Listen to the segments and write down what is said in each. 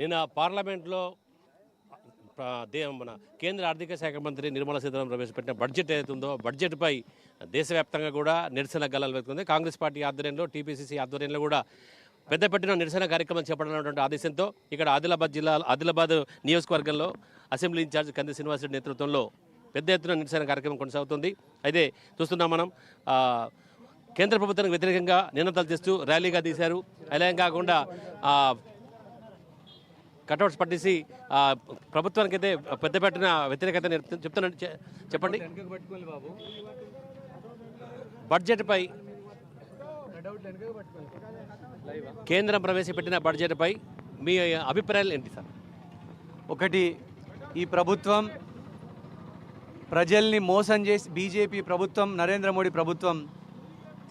నిన్న పార్లమెంట్లో మన కేంద్ర ఆర్థిక శాఖ మంత్రి నిర్మలా సీతారామన్ ప్రవేశపెట్టిన బడ్జెట్ ఏదైతే ఉందో బడ్జెట్పై దేశవ్యాప్తంగా కూడా నిరసన గల్లాలు వెళ్తుంది. కాంగ్రెస్ పార్టీ ఆధ్వర్యంలో టీపీసీసీ ఆధ్వర్యంలో కూడా పెద్ద పెట్టిన నిరసన కార్యక్రమం చేపట్టినటువంటి ఆదేశంతో ఇక్కడ ఆదిలాబాద్ నియోజకవర్గంలో అసెంబ్లీ ఇన్ఛార్జ్ కంది శ్రీనివాసరెడ్డి నేతృత్వంలో పెద్ద ఎత్తున నిరసన కార్యక్రమం కొనసాగుతుంది. అయితే చూస్తున్నాం మనం కేంద్ర ప్రభుత్వానికి వ్యతిరేకంగా నినాదాలు చేస్తూ ర్యాలీగా తీశారు. అలాగే కాకుండా కటౌట్స్ పట్టేసి ప్రభుత్వానికి అయితే పెద్ద పెట్టిన వ్యతిరేకత చెప్తున్నాను. చెప్పండి, బడ్జెట్పై కేంద్రం ప్రవేశపెట్టిన బడ్జెట్పై మీ అభిప్రాయాలు ఏంటి సార్? ఒకటి, ఈ ప్రభుత్వం ప్రజల్ని మోసం చేసి బీజేపీ ప్రభుత్వం, నరేంద్ర మోడీ ప్రభుత్వం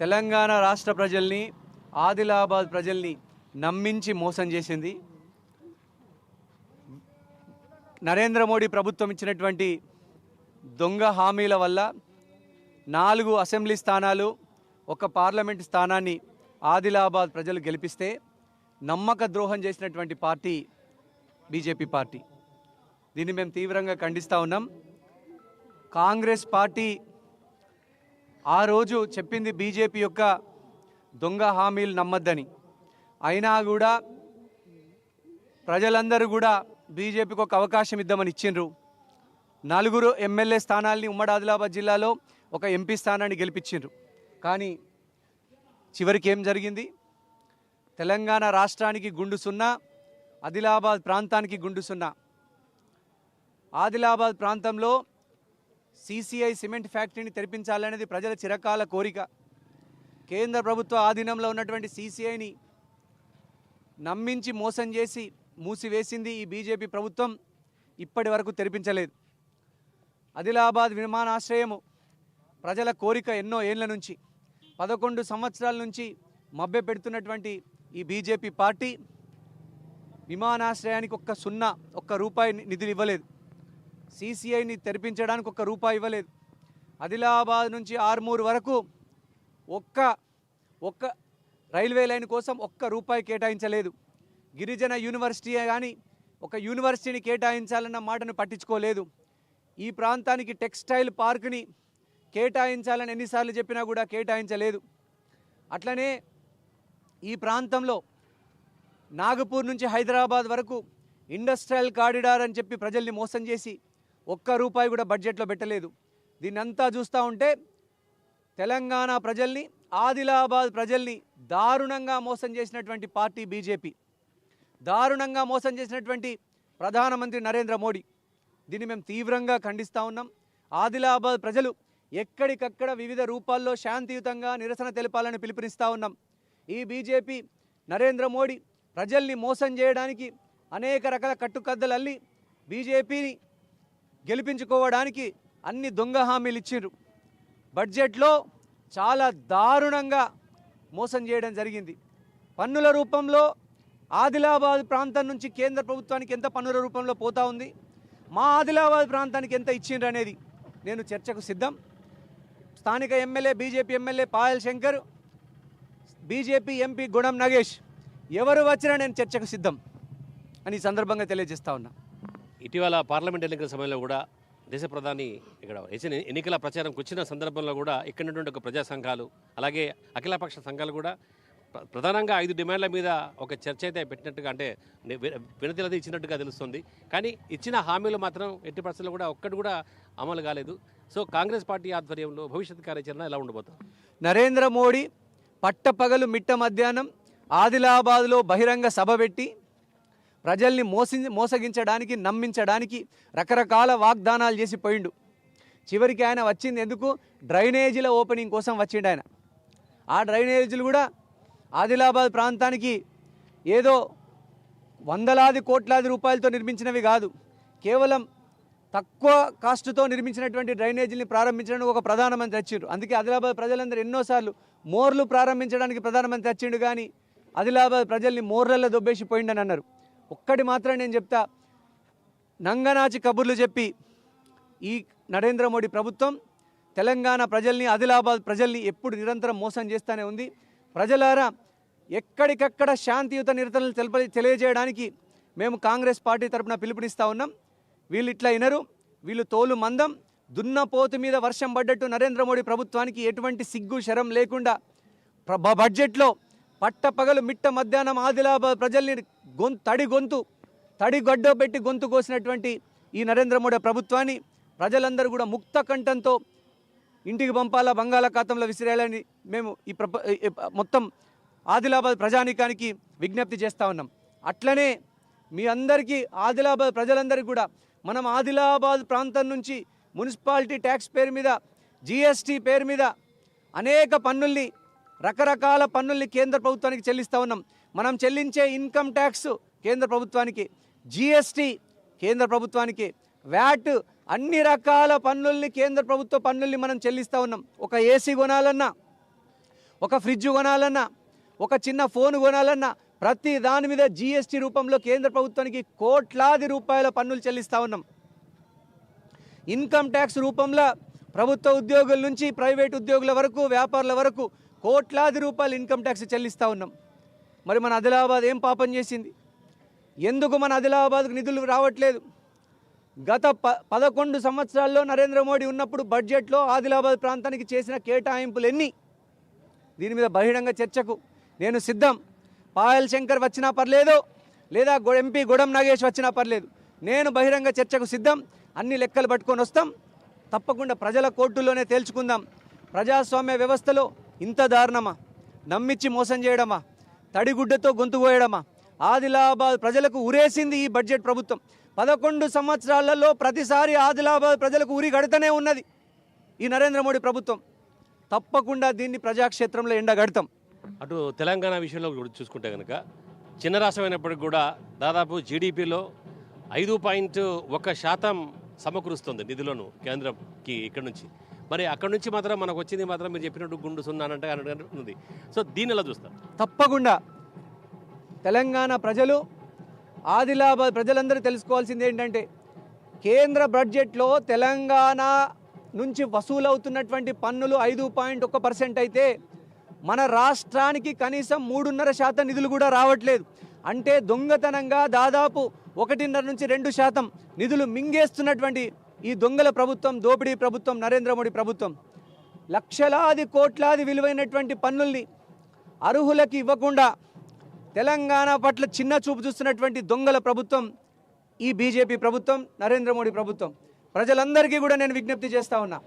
తెలంగాణ రాష్ట్ర ప్రజల్ని, ఆదిలాబాద్ ప్రజల్ని నమ్మించి మోసం చేసింది. నరేంద్ర మోడీ ప్రభుత్వం ఇచ్చినటువంటి దొంగ హామీల వల్ల 4 అసెంబ్లీ స్థానాలు, 1 పార్లమెంట్ స్థానాన్ని ఆదిలాబాద్ ప్రజలు గెలిపిస్తే నమ్మక ద్రోహం చేసినటువంటి పార్టీ బీజేపీ పార్టీ. దీన్ని మేము తీవ్రంగా ఖండిస్తూ ఉన్నాం. కాంగ్రెస్ పార్టీ ఆ రోజు చెప్పింది బీజేపీ యొక్క దొంగ హామీలు నమ్మద్దని. అయినా కూడా ప్రజలందరూ కూడా బీజేపీకి ఒక అవకాశం ఇద్దామని ఇచ్చిండ్రు. 4 ఎమ్మెల్యే స్థానాల్ని ఉమ్మడి ఆదిలాబాద్ జిల్లాలో 1 ఎంపీ స్థానాన్ని గెలిపించిండ్రు. కానీ చివరికి ఏం జరిగింది? తెలంగాణ రాష్ట్రానికి గుండు సున్నా, ఆదిలాబాద్ ప్రాంతానికి గుండు సున్నా. ఆదిలాబాద్ ప్రాంతంలో CCI సిమెంట్ ఫ్యాక్టరీని తెరిపించాలనేది ప్రజల చిరకాల కోరిక. కేంద్ర ప్రభుత్వ ఆధీనంలో ఉన్నటువంటి CCIని నమ్మించి మోసం చేసి మూసివేసింది ఈ బీజేపీ ప్రభుత్వం. ఇప్పటి వరకు తెరిపించలేదు. ఆదిలాబాద్ విమానాశ్రయము ప్రజల కోరిక ఎన్నో ఏళ్ల నుంచి, 11 సంవత్సరాల నుంచి మభ్య పెడుతున్నటువంటి ఈ బీజేపీ పార్టీ విమానాశ్రయానికి ఒక్క రూపాయి నిధులు ఇవ్వలేదు. CCIని తెరిపించడానికి ₹1 ఇవ్వలేదు. ఆదిలాబాద్ నుంచి ఆర్మూర్ వరకు ఒక్క రైల్వే లైన్ కోసం ₹1 కేటాయించలేదు. గిరిజన యూనివర్సిటీ కానీ ఒక యూనివర్సిటీని కేటాయించాలన్న మాటను పట్టించుకోలేదు. ఈ ప్రాంతానికి టెక్స్టైల్ పార్క్ని కేటాయించాలని ఎన్నిసార్లు చెప్పినా కూడా కేటాయించలేదు. అట్లనే ఈ ప్రాంతంలో నాగపూర్ నుంచి హైదరాబాద్ వరకు ఇండస్ట్రియల్ కారిడార్ అని చెప్పి ప్రజల్ని మోసం చేసి ₹1 కూడా బడ్జెట్లో పెట్టలేదు. దీన్నంతా చూస్తూ ఉంటే తెలంగాణ ప్రజల్ని, ఆదిలాబాద్ ప్రజల్ని దారుణంగా మోసం చేసినటువంటి పార్టీ బీజేపీ, దారుణంగా మోసం చేసినటువంటి ప్రధానమంత్రి నరేంద్ర మోడీ. దీన్ని మేము తీవ్రంగా ఖండిస్తూ ఉన్నాం. ఆదిలాబాద్ ప్రజలు ఎక్కడికక్కడ వివిధ రూపాల్లో శాంతియుతంగా నిరసన తెలపాలని పిలుపునిస్తూ ఉన్నాం. ఈ బీజేపీ, నరేంద్ర మోడీ ప్రజల్ని మోసం చేయడానికి అనేక రకాల కట్టుకద్దలు అల్లి బీజేపీని గెలిపించుకోవడానికి అన్ని దొంగ హామీలు ఇచ్చిండ్రు. బడ్జెట్లో చాలా దారుణంగా మోసం చేయడం జరిగింది. పన్నుల రూపంలో ఆదిలాబాద్ ప్రాంతం నుంచి కేంద్ర ప్రభుత్వానికి ఎంత పన్నుల రూపంలో పోతా ఉంది, మా ఆదిలాబాద్ ప్రాంతానికి ఎంత ఇచ్చిండ్రు అనేది నేను చర్చకు సిద్ధం. స్థానిక MLA, BJP MLA Payal Shankar, BJP MP గుణం నగేష్ ఎవరు వచ్చినా నేను చర్చకు సిద్ధం అని ఈ సందర్భంగా తెలియజేస్తా ఉన్నా. ఇటీవల పార్లమెంట్ ఎన్నికల సమయంలో కూడా దేశ ప్రధాని ఇక్కడ ఎన్నికల ప్రచారంకి వచ్చిన సందర్భంలో కూడా ఇక్కడ ఉన్నటువంటి ఒక ప్రజా సంఘాలు, అలాగే అఖిలపక్ష సంఘాలు కూడా ప్రధానంగా 5 డిమాండ్ల మీద ఒక చర్చ అయితే పెట్టినట్టుగా, అంటే వినతిలది ఇచ్చినట్టుగా తెలుస్తుంది. కానీ ఇచ్చిన హామీలు మాత్రం ఎట్టి పరిస్థితుల్లో కూడా ఒక్కటి కూడా అమలు కాలేదు. సో కాంగ్రెస్ పార్టీ ఆధ్వర్యంలో భవిష్యత్ కార్యాచరణ ఎలా ఉండబోతుంది? నరేంద్ర మోడీ పట్టపగలు మిట్ట మధ్యాహ్నం ఆదిలాబాద్లో బహిరంగ సభ పెట్టి ప్రజల్ని మోసగించడానికి, నమ్మించడానికి రకరకాల వాగ్దానాలు చేసి పోయిండు. చివరికి ఆయన వచ్చింది ఎందుకు? డ్రైనేజీల ఓపెనింగ్ కోసం వచ్చిండు ఆయన. ఆ డ్రైనేజీలు కూడా ఆదిలాబాద్ ప్రాంతానికి ఏదో వందలాది కోట్లాది రూపాయలతో నిర్మించినవి కాదు, కేవలం తక్కువ కాస్ట్తో నిర్మించినటువంటి డ్రైనేజీని ప్రారంభించడానికి ఒక ప్రధానమంత్రి వచ్చిండ్రు. అందుకే ఆదిలాబాద్ ప్రజలందరూ ఎన్నోసార్లు మోర్లు ప్రారంభించడానికి ప్రధానమంత్రి వచ్చిండు, కానీ ఆదిలాబాద్ ప్రజల్ని మోర్లలో దొబ్బేసి పోయిండని అన్నారు. ఒక్కటి మాత్రం నేను చెప్తా, నంగనాచి కబుర్లు చెప్పి ఈ నరేంద్ర మోడీ ప్రభుత్వం తెలంగాణ ప్రజల్ని, ఆదిలాబాద్ ప్రజల్ని ఎప్పుడు నిరంతరం మోసం చేస్తూనే ఉంది. ప్రజలారా, ఎక్కడికక్కడ శాంతియుత నిరసనలు తెలియజేయడానికి మేము కాంగ్రెస్ పార్టీ తరపున పిలుపునిస్తూ ఉన్నాం. వీళ్ళు ఇట్లా వినరు, వీళ్ళు తోలు మందం, దున్నపోతు మీద వర్షం పడ్డట్టు నరేంద్ర మోడీ ప్రభుత్వానికి ఎటువంటి సిగ్గు శరం లేకుండా బడ్జెట్లో పట్టపగలు మిట్ట మధ్యాహ్నం ఆదిలాబాద్ ప్రజల్ని తడి గడ్డ పెట్టి గొంతు కోసినటువంటి ఈ నరేంద్ర మోడీ ప్రభుత్వాన్ని ప్రజలందరూ కూడా ముక్త కంఠంతో ఇంటికి పంపాలా, బంగాళాఖాతంలో విసిరేయాలని మేము మొత్తం ఆదిలాబాద్ ప్రజానీకానికి విజ్ఞప్తి చేస్తూ ఉన్నాం. అట్లనే మీ అందరికీ ఆదిలాబాద్ ప్రజలందరికీ కూడా మనం ఆదిలాబాద్ ప్రాంతం నుంచి మున్సిపాలిటీ ట్యాక్స్ పేరు మీద, జిఎస్టీ పేరు మీద అనేక పన్నుల్ని, రకరకాల పన్నుల్ని కేంద్ర ప్రభుత్వానికి చెల్లిస్తూ ఉన్నాం. మనం చెల్లించే ఇన్కమ్ ట్యాక్స్ కేంద్ర ప్రభుత్వానికి, జిఎస్టీ కేంద్ర ప్రభుత్వానికి, వ్యాట్, అన్ని రకాల పన్నుల్ని కేంద్ర ప్రభుత్వ పన్నుల్ని మనం చెల్లిస్తూ ఉన్నాం. ఒక ఏసీ కొనాలన్నా, ఒక ఫ్రిడ్జ్ కొనాలన్నా, ఒక చిన్న ఫోన్ కొనాలన్నా ప్రతి దాని మీద జిఎస్టీ రూపంలో కేంద్ర ప్రభుత్వానికి కోట్లాది రూపాయల పన్నులు చెల్లిస్తూ ఉన్నాం. ఇన్కమ్ ట్యాక్స్ రూపంలో ప్రభుత్వ ఉద్యోగుల నుంచి ప్రైవేట్ ఉద్యోగుల వరకు, వ్యాపారుల వరకు కోట్లాది రూపాయలు ఇన్కమ్ ట్యాక్స్ చెల్లిస్తూ ఉన్నాం. మరి మన ఆదిలాబాద్ ఏం పాపం చేసింది? ఎందుకు మన ఆదిలాబాద్కు నిధులు రావట్లేదు? గత 11 సంవత్సరాల్లో నరేంద్ర మోడీ ఉన్నప్పుడు బడ్జెట్లో ఆదిలాబాద్ ప్రాంతానికి చేసిన కేటాయింపులు ఎన్ని? దీని మీద బహిరంగ చర్చకు నేను సిద్ధం. పాయల్ శంకర్ వచ్చినా పర్లేదు, లేదా ఎంపీ గొడం నాగేష్ వచ్చినా పర్లేదు, నేను బహిరంగ చర్చకు సిద్ధం. అన్ని లెక్కలు పట్టుకొని వస్తాం. తప్పకుండా ప్రజల కోర్టుల్లోనే తేల్చుకుందాం. ప్రజాస్వామ్య వ్యవస్థలో ఇంత దారుణమా? నమ్మిచ్చి మోసం చేయడమా? తడిగుడ్డతో గొంతు కోయడమా? ఆదిలాబాద్ ప్రజలకు ఉరేసింది ఈ బడ్జెట్ ప్రభుత్వం. 11 సంవత్సరాలలో ప్రతిసారి ఆదిలాబాద్ ప్రజలకు ఉరి గడుతూనే ఉన్నది ఈ నరేంద్ర మోడీ ప్రభుత్వం. తప్పకుండా దీన్ని ప్రజాక్షేత్రంలో ఎండగడతాం. అటు తెలంగాణ విషయంలో చూసుకుంటే కనుక చిన్న రాష్ట్రం అయినప్పటికీ కూడా దాదాపు జీడిపిలో 5.1% సమకూరుస్తుంది నిధులను కేంద్రంకి ఇక్కడ నుంచి. మరి అక్కడ నుంచి మాత్రం మనకు వచ్చింది మాత్రం మీరు చెప్పినట్టు గుండు సున్నానంటే ఉంది. సో దీన్ని ఎలా చూస్తారు? తప్పకుండా తెలంగాణ ప్రజలు, ఆదిలాబాద్ ప్రజలందరూ తెలుసుకోవాల్సింది ఏంటంటే, కేంద్ర బడ్జెట్లో తెలంగాణ నుంచి వసూలవుతున్నటువంటి పన్నులు 5.1% అయితే మన రాష్ట్రానికి కనీసం 3.5% నిధులు కూడా రావట్లేదు. అంటే దొంగతనంగా దాదాపు 1.5 నుంచి 2% నిధులు మింగేస్తున్నటువంటి ఈ దొంగల ప్రభుత్వం, దోపిడీ ప్రభుత్వం నరేంద్ర మోడీ ప్రభుత్వం లక్షలాది కోట్లాది విలువైనటువంటి పన్నుల్ని అర్హులకి ఇవ్వకుండా తెలంగాణ పట్ల చిన్న చూపు చూస్తున్నటువంటి దొంగల ప్రభుత్వం ఈ బీజేపీ ప్రభుత్వం, నరేంద్ర మోడీ ప్రభుత్వం. ప్రజలందరికీ కూడా నేను విజ్ఞప్తి చేస్తూ ఉన్నా,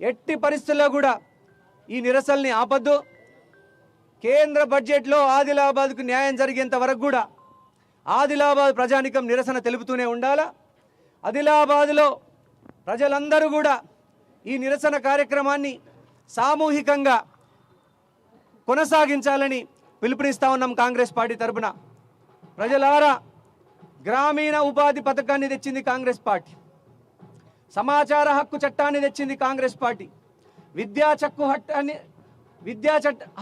ఎట్టి పరిస్థితుల్లో కూడా ఈ నిరసనల్ని ఆపద్దు. కేంద్ర బడ్జెట్లో ఆదిలాబాద్కు న్యాయం జరిగేంత వరకు కూడా ఆదిలాబాద్ ప్రజానికం నిరసన తెలుపుతూనే ఉండాలా. ఆదిలాబాద్లో ప్రజలందరూ కూడా ఈ నిరసన కార్యక్రమాన్ని సామూహికంగా కొనసాగించాలని పిలుపునిస్తా ఉన్నాం. కాంగ్రెస్ పార్టీ తరపున ప్రజలారా, గ్రామీణ ఉపాధి పథకాన్ని తెచ్చింది కాంగ్రెస్ పార్టీ, సమాచార హక్కు చట్టాన్ని తెచ్చింది కాంగ్రెస్ పార్టీ, విద్యా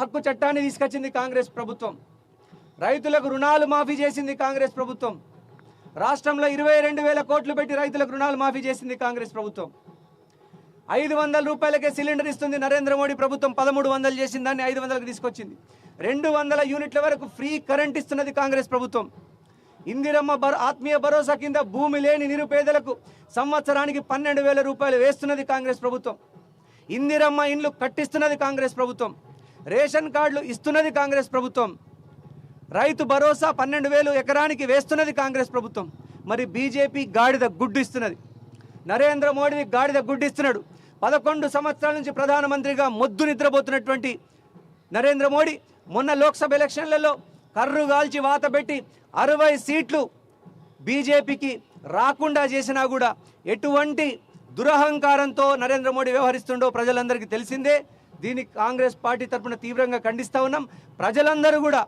హక్కు చట్టాన్ని తీసుకొచ్చింది కాంగ్రెస్ ప్రభుత్వం, రైతులకు రుణాలు మాఫీ చేసింది కాంగ్రెస్ ప్రభుత్వం, రాష్ట్రంలో 22,000 కోట్లు పెట్టి రైతులకు రుణాలు మాఫీ చేసింది కాంగ్రెస్ ప్రభుత్వం, 500 రూపాయలకే సిలిండర్ ఇస్తుంది నరేంద్ర మోడీ ప్రభుత్వం, 1300 చేసిన దాన్ని 500కి తీసుకొచ్చింది, 200 యూనిట్ల వరకు ఫ్రీ కరెంట్ ఇస్తున్నది కాంగ్రెస్ ప్రభుత్వం, ఇందిరమ్మ ఆత్మీయ భరోసా కింద భూమి లేని నిరుపేదలకు సంవత్సరానికి 12,000 రూపాయలు వేస్తున్నది కాంగ్రెస్ ప్రభుత్వం, ఇందిరమ్మ ఇండ్లు కట్టిస్తున్నది కాంగ్రెస్ ప్రభుత్వం, రేషన్ కార్డులు ఇస్తున్నది కాంగ్రెస్ ప్రభుత్వం, రైతు భరోసా 12,000 ఎకరానికి వేస్తున్నది కాంగ్రెస్ ప్రభుత్వం. మరి బీజేపీ గాడిద గుడ్డు ఇస్తున్నది, నరేంద్ర మోడీ గాడిద గుడ్డు ఇస్తున్నాడు. 11 సంవత్సరాల నుంచి ప్రధానమంత్రిగా మొద్దు నిద్రపోతున్నటువంటి నరేంద్ర మోడీ మొన్న లోక్సభ ఎలక్షన్లలో కర్రు గాల్చి వాత పెట్టి 60 సీట్లు బీజేపీకి రాకుండా చేసినా కూడా ఎటువంటి దురహంకారంతో నరేంద్ర మోడీ వ్యవహరిస్తుండో ప్రజలందరికీ తెలిసిందే. దీనికి కాంగ్రెస్ పార్టీ తరఫున తీవ్రంగా ఖండిస్తూ ఉన్నాం. ప్రజలందరూ కూడా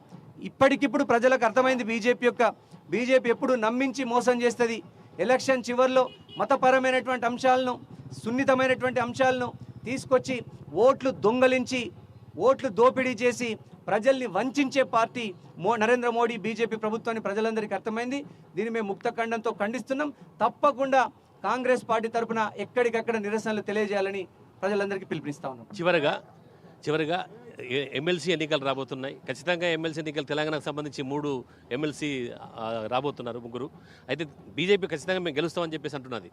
ఇప్పటికిప్పుడు ప్రజలకు అర్థమైంది బీజేపీ ఎప్పుడు నమ్మించి మోసం చేస్తుంది. ఎలక్షన్ చివరిలో మతపరమైనటువంటి అంశాలను, సున్నితమైనటువంటి అంశాలను తీసుకొచ్చి ఓట్లు దొంగలించి, ఓట్లు దోపిడీ చేసి ప్రజల్ని వంచే పార్టీ నరేంద్ర మోడీ బీజేపీ ప్రభుత్వాన్ని ప్రజలందరికీ అర్థమైంది. దీన్ని మేము ముక్త ఖండంతో ఖండిస్తున్నాం. తప్పకుండా కాంగ్రెస్ పార్టీ తరఫున ఎక్కడికక్కడ నిరసనలు తెలియజేయాలని ప్రజలందరికీ పిలుపునిస్తా ఉన్నాం. చివరగా ఎమ్మెల్సీ ఎన్నికలు రాబోతున్నాయి. ఖచ్చితంగా ఎమ్మెల్సీ ఎన్నికలు తెలంగాణకు సంబంధించి 3 ఎమ్మెల్సీ రాబోతున్నారు, 3. అయితే బీజేపీ ఖచ్చితంగా మేము గెలుస్తామని చెప్పేసి అంటున్నది.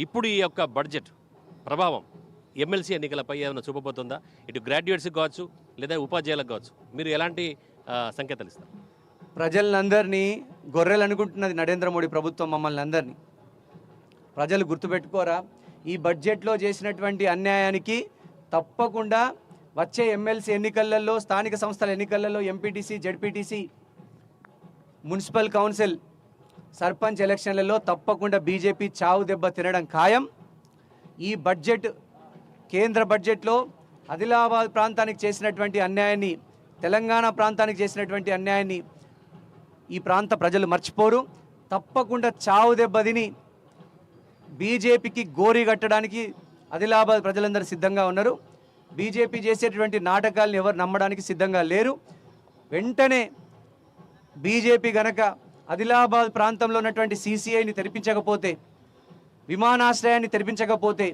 ఇప్పుడు ఈ యొక్క బడ్జెట్ ప్రభావం ఎమ్మెల్సీ ఎన్నికలపై ఏమైనా చూపబోతుందా? ఇటు గ్రాడ్యుయేట్స్కి కావచ్చు లేదా ఉపాధ్యాయులకు కావచ్చు, మీరు ఎలాంటి సంకేతాలు ఇస్తారు? ప్రజలందరినీ గొర్రెలు అనుకుంటున్నది నరేంద్ర మోడీ ప్రభుత్వం. మమ్మల్ని అందరినీ ప్రజలు గుర్తుపెట్టుకోరా? ఈ బడ్జెట్లో చేసినటువంటి అన్యాయానికి తప్పకుండా వచ్చే ఎమ్మెల్సీ ఎన్నికలలో, స్థానిక సంస్థల ఎన్నికలలో, MPTC, ZPTC, municipal council, sarpanch ఎలక్షన్లలో తప్పకుండా బీజేపీ చావు దెబ్బ తినడం ఖాయం. ఈ బడ్జెట్, కేంద్ర బడ్జెట్లో ఆదిలాబాద్ ప్రాంతానికి చేసినటువంటి అన్యాయాన్ని, తెలంగాణ ప్రాంతానికి చేసినటువంటి అన్యాయాన్ని ఈ ప్రాంత ప్రజలు మర్చిపోరు. తప్పకుండా చావు దెబ్బ తిని బీజేపీకి గోరి కట్టడానికి ఆదిలాబాద్ ప్రజలందరూ సిద్ధంగా ఉన్నారు. బీజేపీ చేసేటువంటి నాటకాలను ఎవరు నమ్మడానికి సిద్ధంగా లేరు. వెంటనే బీజేపీ గనక ఆదిలాబాద్ ప్రాంతంలో ఉన్నటువంటి సీసీఐని తెరిపించకపోతే, విమానాశ్రయాన్ని తెరిపించకపోతే,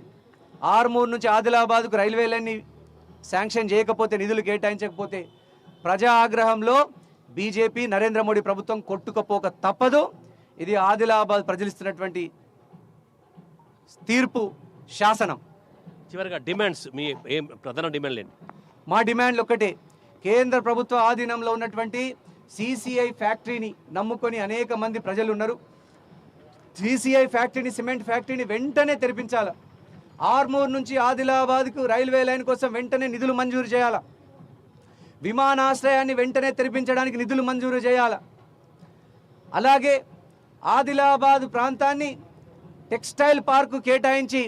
ఆర్మూర్ నుంచి ఆదిలాబాద్కు రైల్వే లైన్ని శాంక్షన్ చేయకపోతే, నిధులు కేటాయించకపోతే, ప్రజా ఆగ్రహంలో బీజేపీ, నరేంద్ర మోడీ ప్రభుత్వం కొట్టుకపోక తప్పదు. ఇది ఆదిలాబాద్ ప్రజలు ఇస్తున్నటువంటి తీర్పు, శాసనం. చివరిగా డిమాండ్స్, మీ ఏం ప్రధాన డిమాండ్లు ఏంటి? మా డిమాండ్లు ఒక్కటే. కేంద్ర ప్రభుత్వ ఆధీనంలో ఉన్నటువంటి సీసీఐ ఫ్యాక్టరీని నమ్ముకొని అనేక మంది ప్రజలు ఉన్నారు. సీసీఐ ఫ్యాక్టరీని, సిమెంట్ ఫ్యాక్టరీని వెంటనే తెరిపించాలి. ఆర్మూర్ నుంచి ఆదిలాబాద్కు రైల్వే లైన్ కోసం వెంటనే నిధులు మంజూరు చేయాలి. విమానాశ్రయాన్ని వెంటనే తెరిపించడానికి నిధులు మంజూరు చేయాలి. అలాగే ఆదిలాబాద్ ప్రాంతాన్ని టెక్స్టైల్ పార్కు కేటాయించి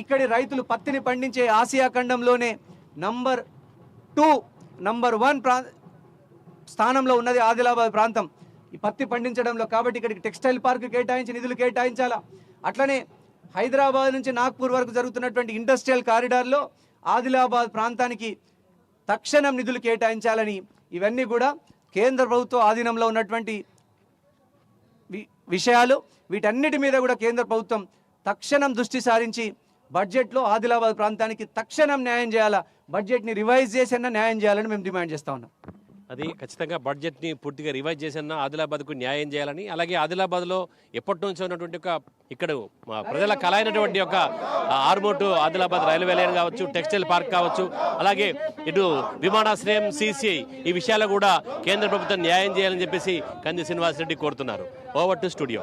ఇక్కడి రైతులు పత్తిని పండించే ఆసియా ఖండంలోనే నంబర్ 1 స్థానంలో ఉన్నది ఆదిలాబాద్ ప్రాంతం ఈ పత్తి పండించడంలో. కాబట్టి ఇక్కడికి టెక్స్టైల్ పార్కు కేటాయించి నిధులు కేటాయించాలా. అట్లనే హైదరాబాద్ నుంచి నాగ్పూర్ వరకు జరుగుతున్నటువంటి ఇండస్ట్రియల్ కారిడార్లో ఆదిలాబాద్ ప్రాంతానికి తక్షణం నిధులు కేటాయించాలని, ఇవన్నీ కూడా కేంద్ర ప్రభుత్వ ఆధీనంలో ఉన్నటువంటి విషయాలు. వీటన్నిటి మీద కూడా కేంద్ర ప్రభుత్వం తక్షణం దృష్టి సారించి బడ్జెట్లో ఆదిలాబాద్ ప్రాంతానికి తక్షణం న్యాయం చేయాలా. బడ్జెట్ని రివైజ్ చేసైనా న్యాయం చేయాలని మేము డిమాండ్ చేస్తా ఉన్నాం. అది ఖచ్చితంగా బడ్జెట్ని పూర్తిగా రివైజ్ చేసిన ఆదిలాబాద్కు న్యాయం చేయాలని, అలాగే ఆదిలాబాద్లో ఎప్పటి నుంచో ఉన్నటువంటి ఒక ఇక్కడ ప్రజల కళ అయినటువంటి ఒక Armoor to Adilabad railway line కావచ్చు, టెక్స్టైల్ పార్క్ కావచ్చు, అలాగే ఇటు విమానాశ్రయం, సీసీఐ, ఈ విషయాలు కూడా కేంద్ర ప్రభుత్వం న్యాయం చేయాలని చెప్పేసి కంది శ్రీనివాసరెడ్డి కోరుతున్నారు. Over to studio.